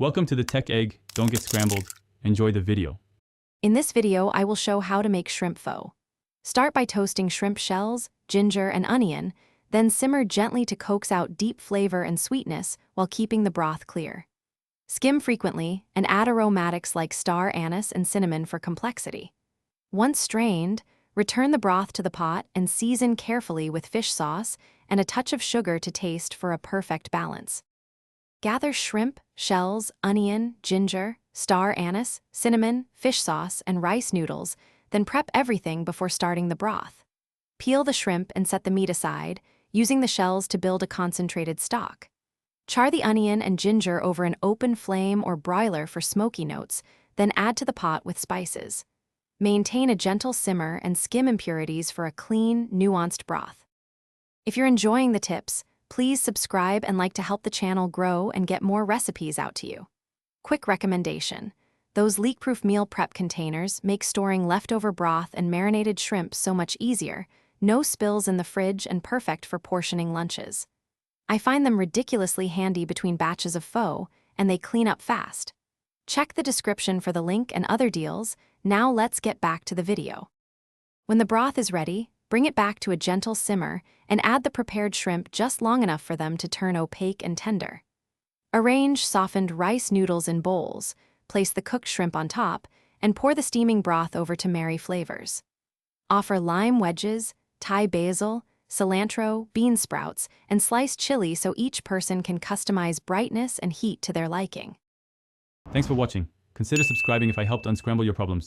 Welcome to the Tech Egg. Don't get scrambled. Enjoy the video. In this video, I will show how to make shrimp pho. Start by toasting shrimp shells, ginger, and onion, then simmer gently to coax out deep flavor and sweetness while keeping the broth clear. Skim frequently and add aromatics like star anise and cinnamon for complexity. Once strained, return the broth to the pot and season carefully with fish sauce and a touch of sugar to taste for a perfect balance. Gather shrimp, shells, onion, ginger, star anise, cinnamon, fish sauce, and rice noodles, then prep everything before starting the broth. Peel the shrimp and set the meat aside, using the shells to build a concentrated stock. Char the onion and ginger over an open flame or broiler for smoky notes, then add to the pot with spices. Maintain a gentle simmer and skim impurities for a clean, nuanced broth. If you're enjoying the tips, please subscribe and like to help the channel grow and get more recipes out to you. Quick recommendation: those leak-proof meal prep containers make storing leftover broth and marinated shrimp so much easier, no spills in the fridge and perfect for portioning lunches. I find them ridiculously handy between batches of pho, and they clean up fast. Check the description for the link and other deals. Now let's get back to the video. When the broth is ready, bring it back to a gentle simmer and add the prepared shrimp just long enough for them to turn opaque and tender. Arrange softened rice noodles in bowls, place the cooked shrimp on top, and pour the steaming broth over to marry flavors. Offer lime wedges, Thai basil, cilantro, bean sprouts, and sliced chili so each person can customize brightness and heat to their liking. Thanks for watching. Consider subscribing if I helped unscramble your problems.